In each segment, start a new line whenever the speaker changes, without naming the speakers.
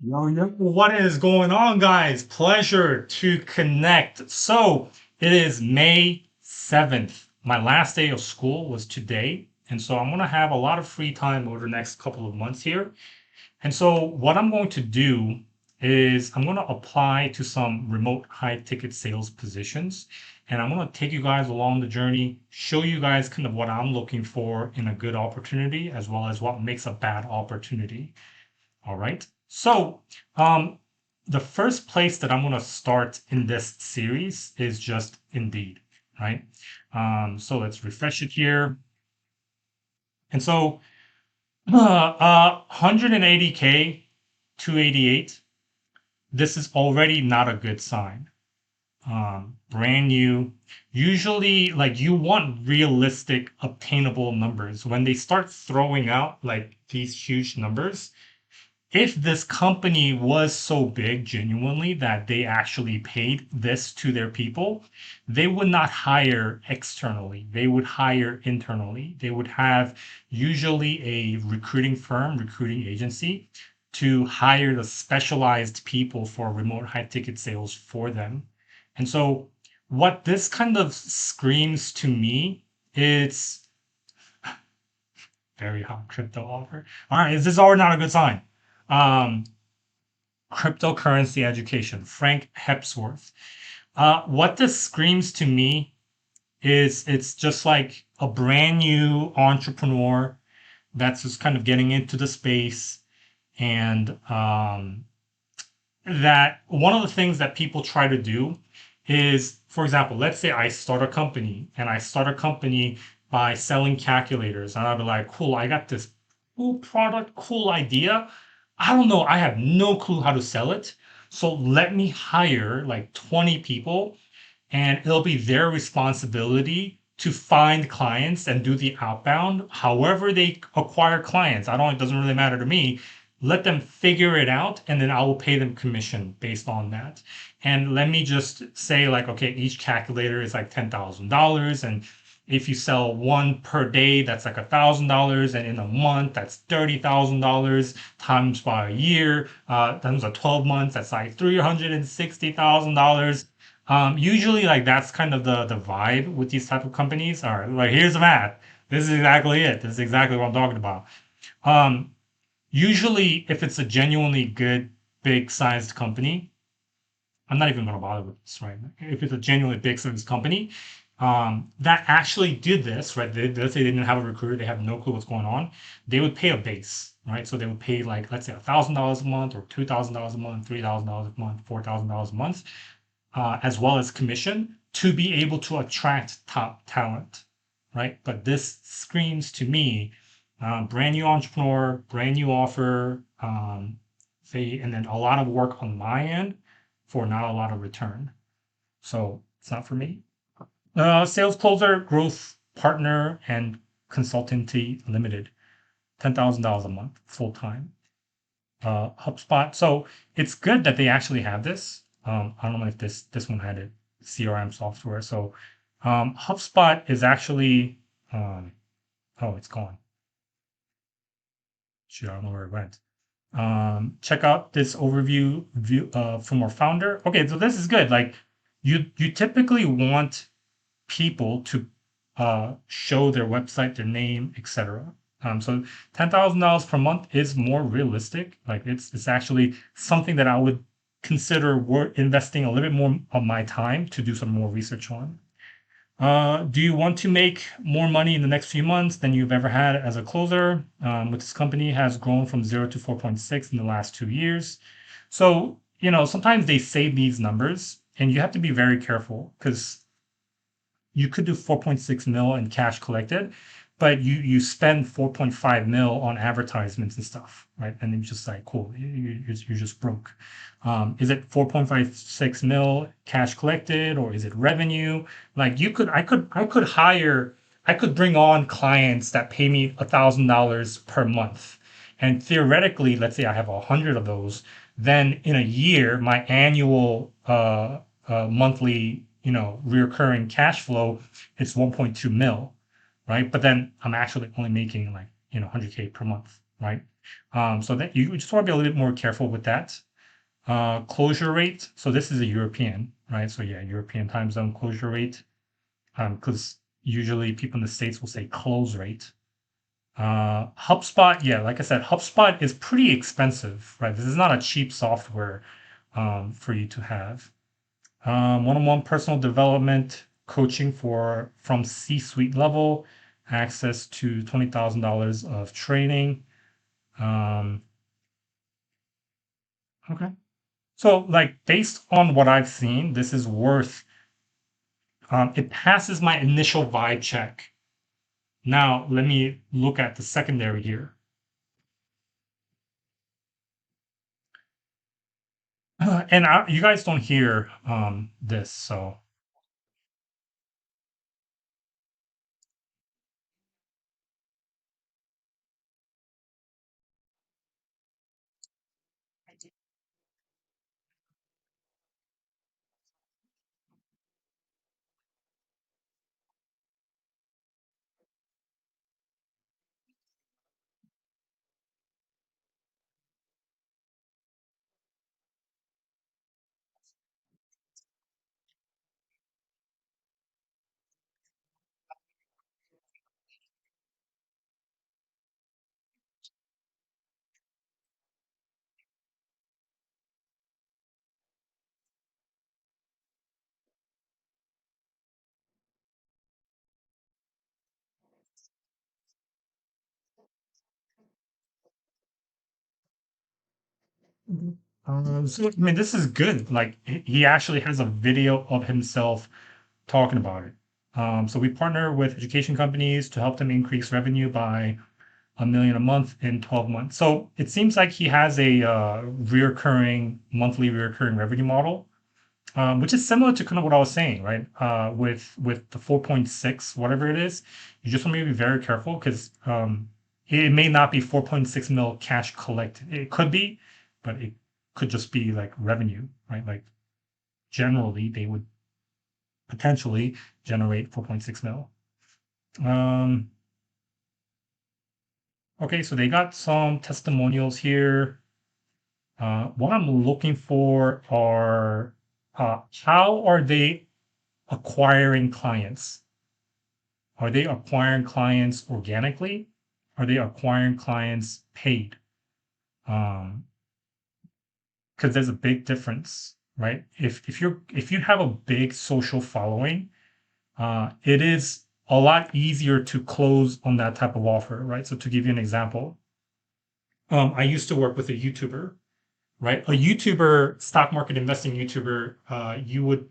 What is going on, guys? Pleasure to connect. So, it is May 7th. My last day of school was today. And so, I'm going to have a lot of free time over the next couple of months here. And so, what I'm going to do is I'm going to apply to some remote high ticket sales positions. And I'm going to take you guys along the journey, show you guys kind of what I'm looking for in a good opportunity, as well as what makes a bad opportunity. All right. So, the first place that I'm going to start in this series is just Indeed, right? So let's refresh it here. And so, 180K, 288, this is already not a good sign. Brand new. Usually, like you want realistic, obtainable numbers. When they start throwing out like these huge numbers, if this company was so big genuinely that they actually paid this to their people, they would not hire externally. They would hire internally. They would have usually a recruiting firm, recruiting agency to hire the specialized people for remote high ticket sales for them. And so what this kind of screams to me is very hot crypto offer. All right, is this already not a good sign? Um, Cryptocurrency education, Frank Hepsworth. What this screams to me is it's just like a brand new entrepreneur that's just kind of getting into the space and that one of the things that people try to do is, for example, let's say I start a company and I start a company by selling calculators and I'll be like, cool, I got this cool product, cool idea. I don't know, I have no clue how to sell it. So let me hire like 20 people and it'll be their responsibility to find clients and do the outbound. However they acquire clients, I don't, it doesn't really matter to me. Let them figure it out and then I will pay them commission based on that. And let me just say like, okay, each calculator is like $10,000. And if you sell one per day, that's like $1,000. And in a month, that's $30,000 times by a year, times by 12 months, that's like $360,000. Usually like that's kind of the vibe with these type of companies. All right, like here's the math. This is exactly it. This is exactly what I'm talking about. Um, Usually if it's a genuinely good, big sized company, I'm not even going to bother with this, right? If it's a genuinely big sized company, that actually did this, right? Let's say they didn't have a recruiter, they have no clue what's going on. They would pay a base, right? So they would pay like, let's say $1,000 a month or $2,000 a month, $3,000 a month, $4,000 a month, as well as commission to be able to attract top talent, right? But this screams to me, brand new entrepreneur, brand new offer, and then a lot of work on my end for not a lot of return. So it's not for me. Sales closer, growth partner, and consultancy limited, $10,000 a month, full time. HubSpot. So it's good that they actually have this. I don't know if this one had a CRM software. So HubSpot is actually oh, it's gone. Shoot, I don't know where it went. Check out this overview view from our founder. Okay, so this is good. Like you typically want people to show their website, their name, etc. So $10,000 per month is more realistic. Like it's actually something that I would consider investing a little bit more of my time to do some more research on. Do you want to make more money in the next few months than you've ever had as a closer? With this company has grown from 0 to 4.6 in the last 2 years. So, sometimes they say these numbers and you have to be very careful because you could do 4.6 mil in cash collected, but you spend 4.5 mil on advertisements and stuff, right? And then just like, cool, you're just broke. Is it 4.56 mil cash collected or is it revenue? Like I could bring on clients that pay me $1,000 per month. And theoretically, let's say I have 100 of those, then in a year, my annual monthly, recurring cash flow is 1.2 mil, right? But then I'm actually only making like, 100K per month. right? So that you just want to be a little bit more careful with that. Closure rate. So this is a European, right? So yeah, European time zone closure rate. Because usually people in the States will say close rate. HubSpot, yeah, like I said, HubSpot is pretty expensive, right? This is not a cheap software for you to have. One-on-one personal development coaching for from C-suite level, access to $20,000 of training. Um, okay. So, like, based on what I've seen, this is worth, it passes my initial vibe check. Now, let me look at the secondary here. And you guys don't hear this, so Mhm. So I mean, this is good. Like he actually has a video of himself talking about it. So we partner with education companies to help them increase revenue by 1 million a month in 12 months. So it seems like he has a monthly reoccurring revenue model, which is similar to kind of what I was saying, right? With the 4.6, whatever it is, you just want to be very careful because it may not be 4.6 mil cash collected. It could be, but it could just be like revenue, right? Like generally, they would potentially generate 4.6 mil. Um, okay, so they got some testimonials here. What I'm looking for are how are they acquiring clients? Are they acquiring clients organically? Are they acquiring clients paid? Um, because there's a big difference, right? If you have a big social following, it is a lot easier to close on that type of offer, right? So to give you an example, I used to work with a YouTuber, right? A YouTuber, stock market investing YouTuber, you would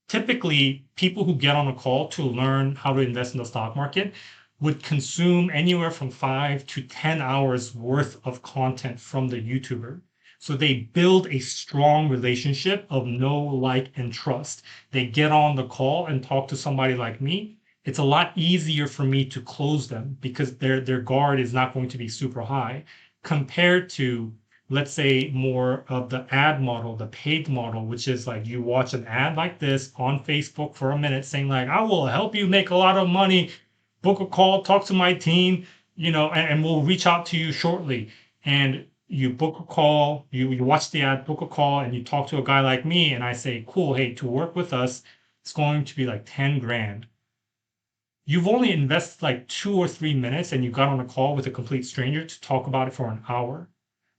typically people who get on a call to learn how to invest in the stock market would consume anywhere from 5 to 10 hours worth of content from the YouTuber. So they build a strong relationship of know, like, and trust. They get on the call and talk to somebody like me. It's a lot easier for me to close them because their guard is not going to be super high compared to, let's say, more of the ad model, the paid model, which is like you watch an ad like this on Facebook for a minute saying like, I will help you make a lot of money, book a call, talk to my team, and we'll reach out to you shortly. And you book a call, you watch the ad, book a call, and you talk to a guy like me, and I say, cool, hey, to work with us, it's going to be like 10 grand. You've only invested like 2 or 3 minutes and you got on a call with a complete stranger to talk about it for an hour,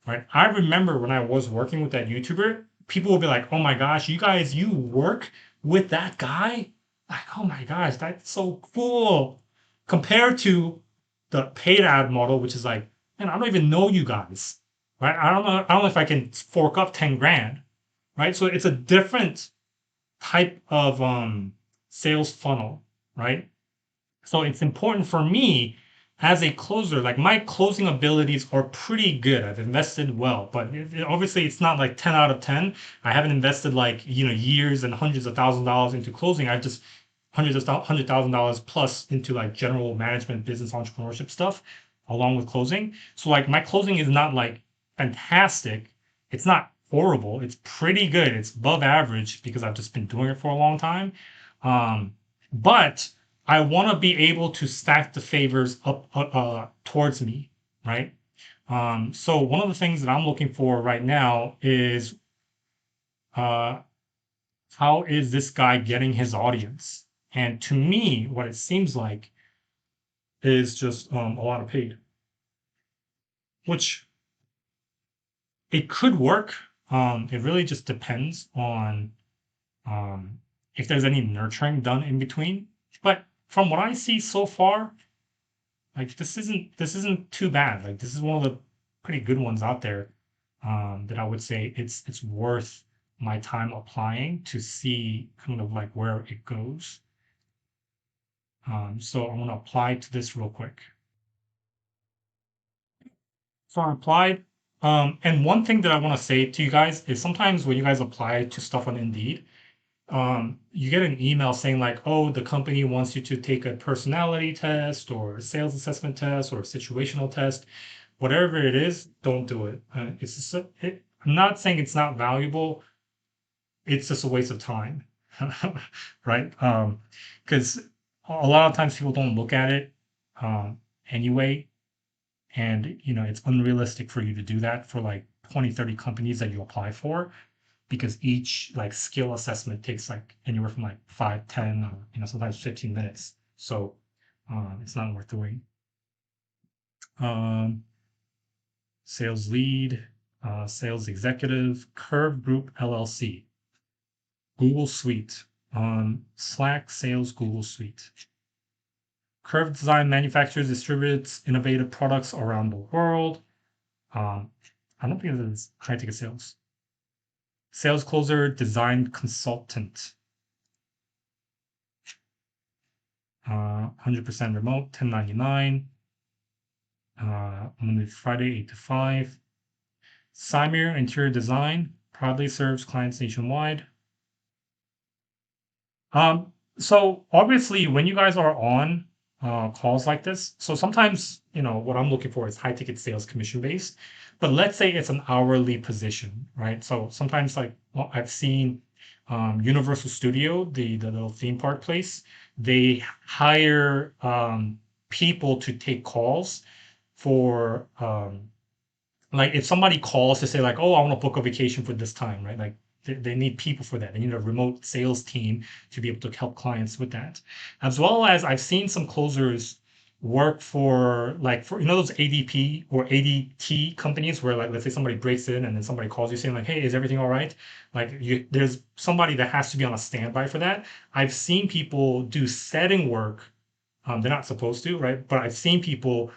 right? I remember when I was working with that YouTuber, people would be like, "Oh my gosh, you guys, you work with that guy?" Like, "Oh my gosh, that's so cool." Compared to the paid ad model, which is like, "Man, I don't even know you guys." Right? I don't know if I can fork up 10 grand, right? So it's a different type of sales funnel, right? So it's important for me as a closer, like my closing abilities are pretty good. I've invested well, but obviously it's not like 10 out of 10. I haven't invested like, years and hundreds of thousand dollars into closing. I've just $100,000 plus into like general management, business entrepreneurship stuff along with closing. So like my closing is not like fantastic. It's not horrible. It's pretty good. It's above average because I've just been doing it for a long time. But I want to be able to stack the favors up towards me, right? So one of the things that I'm looking for right now is uh, how is this guy getting his audience? And to me, what it seems like is just a lot of paid, which it could work. It really just depends on um, if there's any nurturing done in between. But from what I see so far, like this isn't too bad. Like this is one of the pretty good ones out there that I would say it's worth my time applying to see kind of like where it goes. So I'm gonna apply to this real quick. So I applied. And one thing that I want to say to you guys is sometimes when you guys apply to stuff on Indeed, you get an email saying like, oh, the company wants you to take a personality test or a sales assessment test or a situational test. Whatever it is, don't do it. It's just I'm not saying it's not valuable. It's just a waste of time, right? Because a lot of times people don't look at it anyway, and it's unrealistic for you to do that for like 20, 30 companies that you apply for because each like skill assessment takes like anywhere from like 5, 10, or sometimes 15 minutes. So it's not worth doing. Um, Sales lead, sales executive, Curve Group LLC, Google Suite, Slack Sales Google Suite. Curve Design manufactures, distributes innovative products around the world. Um, I don't think it's high ticket sales. Sales closer, design consultant. 100% remote, 1099. Monday to Friday, 8 to 5. Simir Interior Design proudly serves clients nationwide. So obviously, when you guys are on calls like this, so sometimes, what I'm looking for is high ticket sales commission based. But let's say it's an hourly position, right? So sometimes, like, well, I've seen Universal Studio, the little theme park place, they hire people to take calls for like if somebody calls to say like, oh, I want to book a vacation for this time, right? Like they need people for that. They need a remote sales team to be able to help clients with that. As well as I've seen some closers work for like for those ADP or ADT companies where like let's say somebody breaks in and then somebody calls you saying like, hey, is everything all right? Like there's somebody that has to be on a standby for that. I've seen people do setting work, they're not supposed to, right? But I've seen people,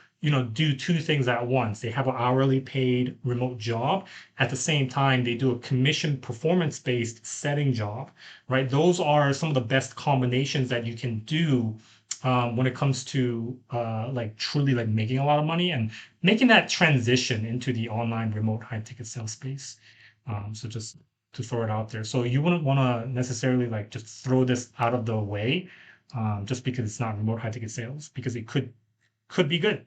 do two things at once. They have an hourly paid remote job. At the same time, they do a commission performance based setting job, right? Those are some of the best combinations that you can do when it comes to like truly like making a lot of money and making that transition into the online remote high ticket sales space. So just to throw it out there. So you wouldn't want to necessarily like just throw this out of the way just because it's not remote high ticket sales because it could be good.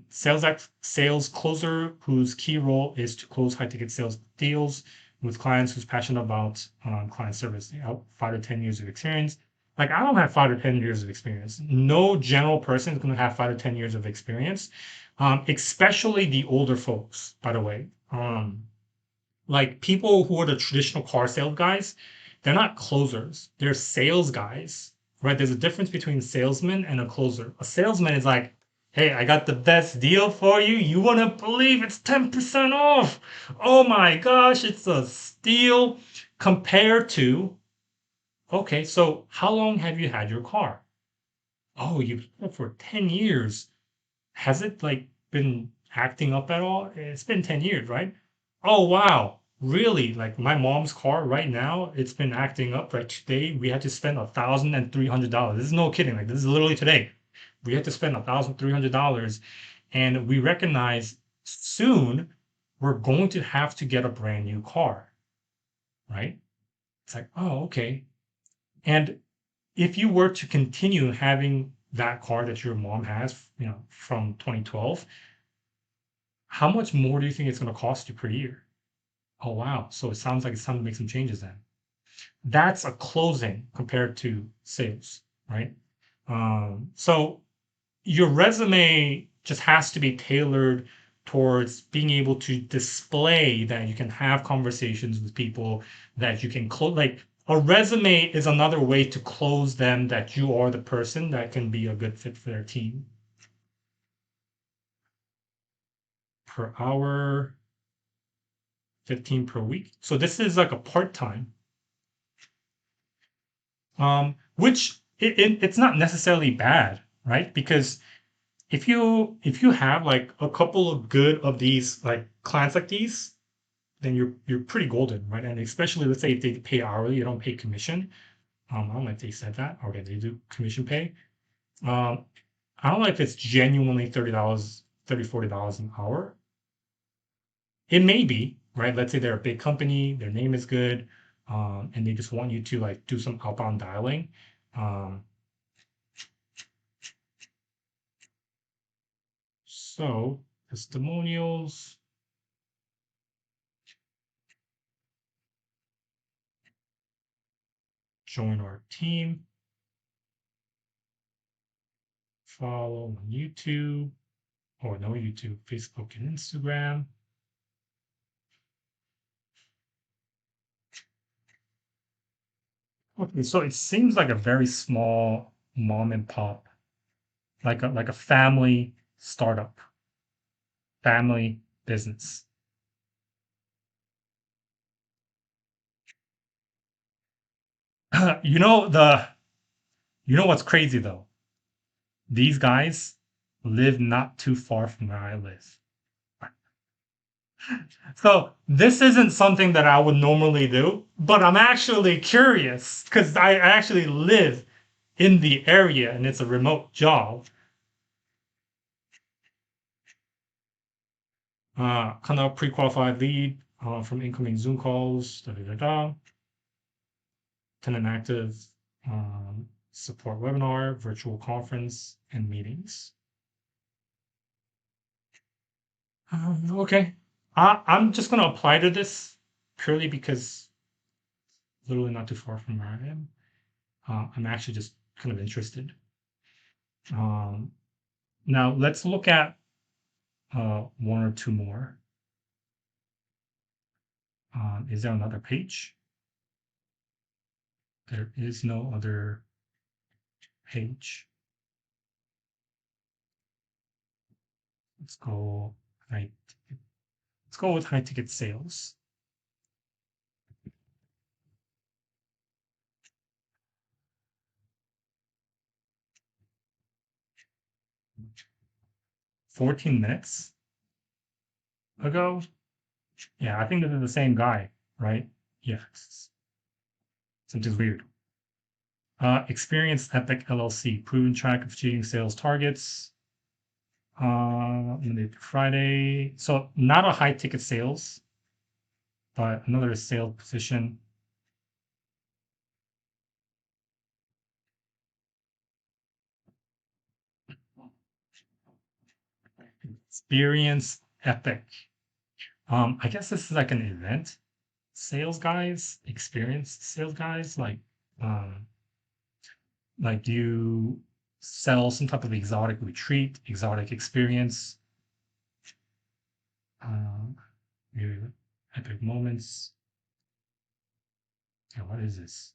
Sales closer whose key role is to close high ticket sales deals with clients who's passionate about client service. They have 5 to 10 years of experience. Like I don't have 5 to 10 years of experience. No general person is going to have 5 to 10 years of experience, especially the older folks. By the way, like people who are the traditional car sales guys, they're not closers. They're sales guys, right? There's a difference between salesman and a closer. A salesman is like, hey, I got the best deal for you. You wouldn't believe it's 10% off. Oh my gosh, it's a steal compared to, okay, so how long have you had your car? Oh, you've had it for 10 years. Has it like been acting up at all? It's been 10 years, right? Oh wow. Really? Like my mom's car right now, it's been acting up. Like today we had to spend $1,300. This is no kidding. Like this is literally today. We had to spend $1,300 and we recognize soon we're going to have to get a brand new car, right? It's like, oh, okay. And if you were to continue having that car that your mom has, from 2012, how much more do you think it's going to cost you per year? Oh, wow. So it sounds like it's time to make some changes then. That's a closing compared to sales, right? So your resume just has to be tailored towards being able to display that you can have conversations with people, that you can close. Like a resume is another way to close them that you are the person that can be a good fit for their team. Per hour, 15 per week. So this is like a part-time, which it's not necessarily bad, right? Because if you have like a couple of good of these like clients like these, then you're pretty golden, right? And especially let's say if they pay hourly, they don't pay commission. I don't know if they said that. Okay, they do commission pay. Um, I don't know if it's genuinely $30, $40 an hour. It may be, right? Let's say they're a big company, their name is good, and they just want you to like do some outbound dialing. Um, so testimonials, join our team, follow on YouTube, or no YouTube, Facebook and Instagram. Okay, so it seems like a very small mom and pop, like a family startup, family business. You know the you know what's crazy though? These guys live not too far from where I live. So this isn't something that I would normally do, but I'm actually curious because I actually live in the area and it's a remote job. Kind of pre-qualified lead from incoming Zoom calls, da da da da. Tenant active, support webinar, virtual conference, and meetings. Okay. I'm just going to apply to this purely because literally not too far from where I am. I'm actually just kind of interested. Um, Now let's look at one or two more. Is there another page? There is no other page. Let's go high. Let's go with high ticket sales. 14 minutes ago. Yeah, I think this is the same guy, right? Yes. Something's weird. Experienced Epic LLC, proven track of achieving sales targets. Monday to Friday. So not a high ticket sales, but another sales position. Experience Epic. I guess this is like an event. Sales guys, experienced sales guys, um, like you sell some type of exotic retreat, exotic experience, uh, epic moments. Yeah, what is this?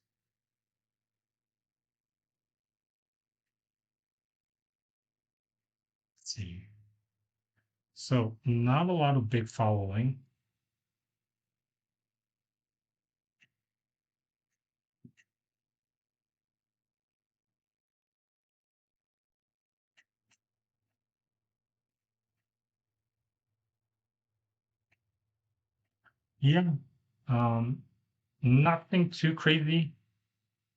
Let's see. So not a lot of big following. Yeah. Um, Nothing too crazy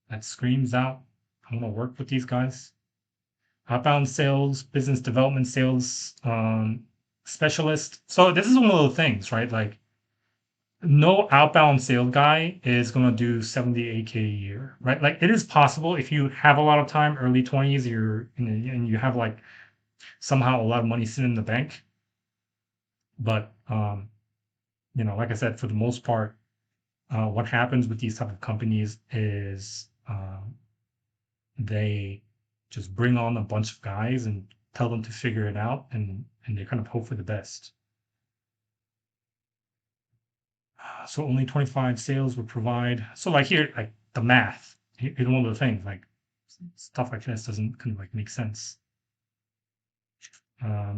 that screams out, I want to work with these guys. Outbound sales, business development sales, specialist. So this is one of the things, right? Like no outbound sales guy is going to do 78K a year, right? Like it is possible if you have a lot of time, early 20s, and you have like somehow a lot of money sitting in the bank. But like I said, for the most part, what happens with these type of companies is they just bring on a bunch of guys and tell them to figure it out, and they kind of hope for the best. So only 25 sales would provide. So like here, like the math, in one of the things, like stuff like this doesn't kind of like make sense.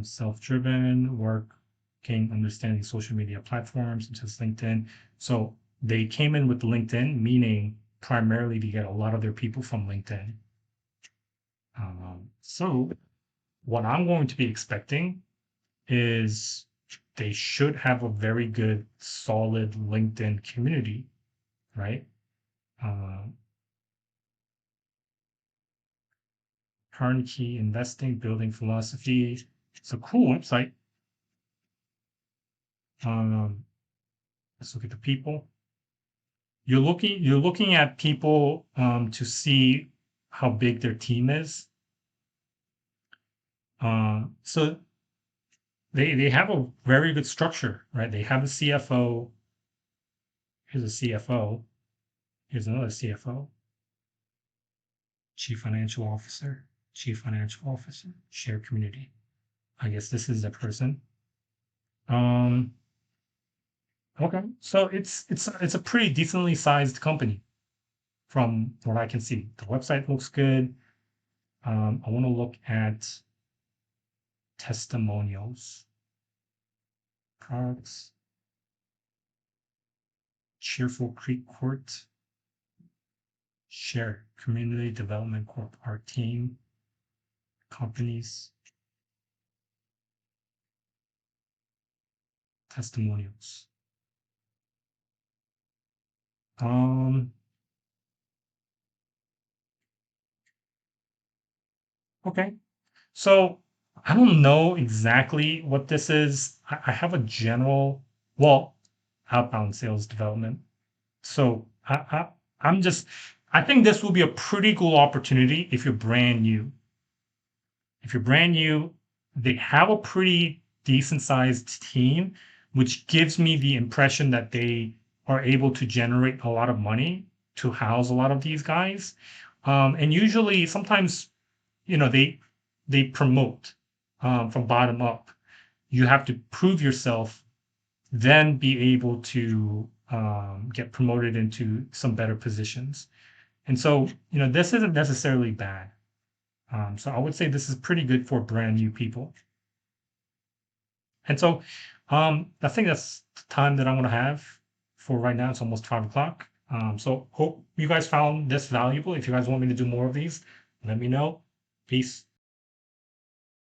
Self-driven, working, understanding social media platforms such as LinkedIn. So they came in with LinkedIn, meaning primarily to get a lot of their people from LinkedIn. So what I'm going to be expecting is they should have a very good, solid LinkedIn community, right? Um, Turnkey investing, building philosophy. It's a cool website. Um, let's look at the people. You're looking at people to see how big their team is. So they have a very good structure, right? They have a CFO. Here's a CFO. Here's another CFO. Chief Financial Officer. Chief Financial Officer. Share community. I guess this is the person. Um, okay, so it's a pretty decently sized company from what I can see. The website looks good. I want to look at testimonials, products, Cheerful Creek Court, Share Community Development Corp, our team, companies, testimonials. Um, okay. So I don't know exactly what this is. I have a general, well, outbound sales development. So I'm just, I think this will be a pretty cool opportunity if you're brand new. If you're brand new, they have a pretty decent sized team, which gives me the impression that they are able to generate a lot of money to house a lot of these guys. And usually, sometimes, they promote from bottom up. You have to prove yourself, then be able to get promoted into some better positions. And so, this isn't necessarily bad. So I would say this is pretty good for brand new people. And so I think that's the time that I want to have for right now. It's almost 5 o'clock. So hope you guys found this valuable. If you guys want me to do more of these, let me know. Peace.